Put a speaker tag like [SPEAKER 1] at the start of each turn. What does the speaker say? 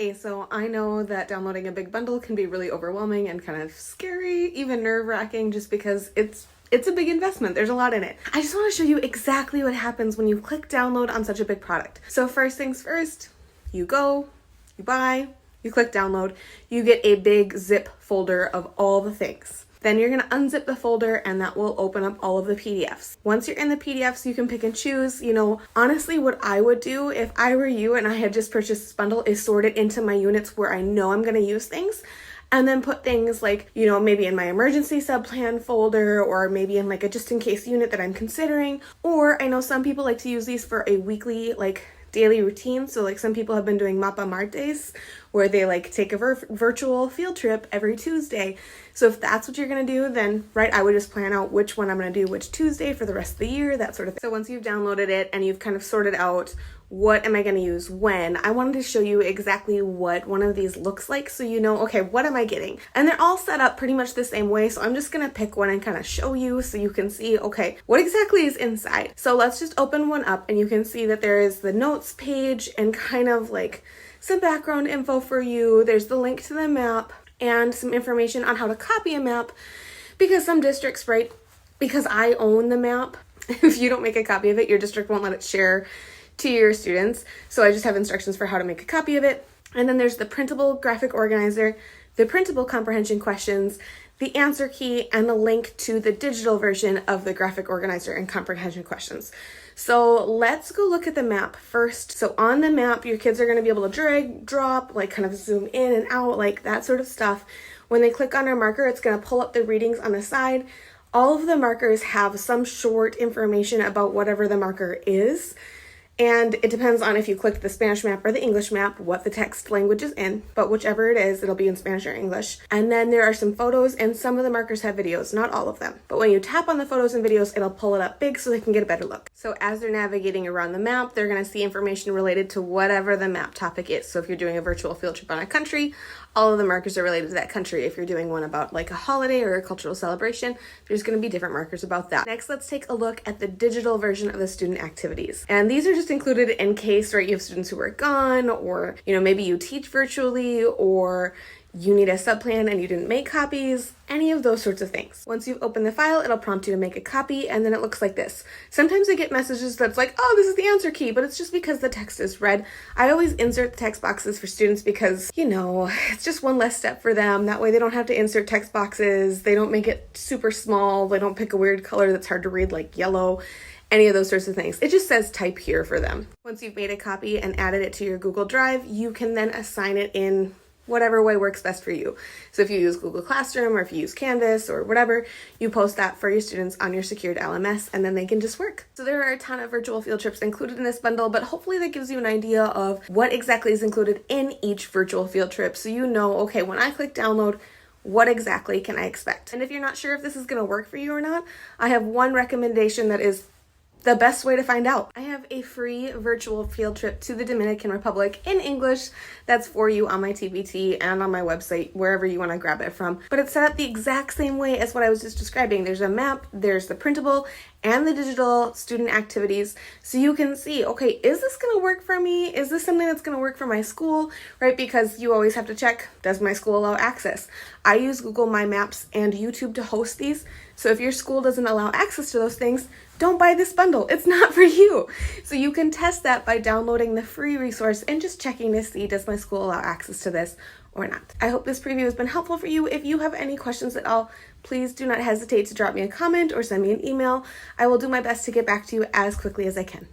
[SPEAKER 1] Okay, so I know that downloading a big bundle can be really overwhelming and kind of scary, even nerve-wracking, just because it's a big investment. There's a lot in it. I just want to show you exactly what happens when you click download on such a big product. So first things first, you go, you buy, you click download, you get a big zip folder of all the things. Then you're gonna unzip the folder and that will open up all of the PDFs. Once you're in the PDFs, you can pick and choose. You know, honestly, what I would do if I were you and I had just purchased this bundle is sort it into my units where I know I'm gonna use things, and then put things like, you know, maybe in my emergency subplan folder, or maybe in like a just in case unit that I'm considering. Or I know some people like to use these for a weekly, like daily routine. So like some people have been doing Mapa Martes, where they like take a virtual field trip every Tuesday. So if that's what you're gonna do, then I would just plan out which one I'm gonna do which Tuesday for the rest of the year, that sort of thing. So once you've downloaded it and you've kind of sorted out what am I gonna use when, I wanted to show you exactly what one of these looks like so you know, okay, what am I getting? And they're all set up pretty much the same way, so I'm just gonna pick one and kind of show you so you can see, okay, what exactly is inside. So let's just open one up and you can see that there is the notes page and kind of like some background info for you. There's the link to the map and some information on how to copy a map, because some districts, right, because I own the map, if you don't make a copy of it, your district won't let it share to your students. So I just have instructions for how to make a copy of it. And then there's the printable graphic organizer, the printable comprehension questions, the answer key, and the link to the digital version of the graphic organizer and comprehension questions. So let's go look at the map first. So on the map, your kids are going to be able to drag, drop, like kind of zoom in and out, like that sort of stuff. When they click on our marker, it's going to pull up the readings on the side. All of the markers have some short information about whatever the marker is. And it depends on if you click the Spanish map or the English map, what the text language is in, but whichever it is, it'll be in Spanish or English. And then there are some photos, and some of the markers have videos, not all of them. But when you tap on the photos and videos, it'll pull it up big so they can get a better look. So as they're navigating around the map, they're gonna see information related to whatever the map topic is. So if you're doing a virtual field trip on a country, all of the markers are related to that country. If you're doing one about like a holiday or a cultural celebration, there's going to be different markers about that. Next, let's take a look at the digital version of the student activities. And these are just included in case, right, you have students who are gone, or, you know, maybe you teach virtually, or you need a subplan and you didn't make copies, any of those sorts of things. Once you've opened the file, it'll prompt you to make a copy, and then it looks like this. Sometimes I get messages that's like, oh, this is the answer key, but it's just because the text is red. I always insert the text boxes for students because, you know, it's just one less step for them. That way they don't have to insert text boxes. They don't make it super small. They don't pick a weird color that's hard to read like yellow. Any of those sorts of things. It just says type here for them. Once you've made a copy and added it to your Google Drive, you can then assign it in whatever way works best for you. So if you use Google Classroom, or if you use Canvas or whatever, you post that for your students on your secured LMS, and then they can just work. So there are a ton of virtual field trips included in this bundle, but hopefully that gives you an idea of what exactly is included in each virtual field trip, so you know, okay, when I click download, what exactly can I expect? And if you're not sure if this is gonna work for you or not, I have one recommendation that is the best way to find out. I have a free virtual field trip to the Dominican Republic in English that's for you on my TPT and on my website, wherever you want to grab it from. But it's set up the exact same way as what I was just describing. There's a map, there's the printable and the digital student activities, so you can see, okay, is this going to work for me? Is this something that's going to work for my school, right? Because you always have to check, does my school allow access? I use Google My Maps and YouTube to host these, so if your school doesn't allow access to those things, don't buy this bundle. It's not for you. So you can test that by downloading the free resource and just checking to see, does my school allow access to this or not? I hope this preview has been helpful for you. If you have any questions at all, please do not hesitate to drop me a comment or send me an email. I will do my best to get back to you as quickly as I can.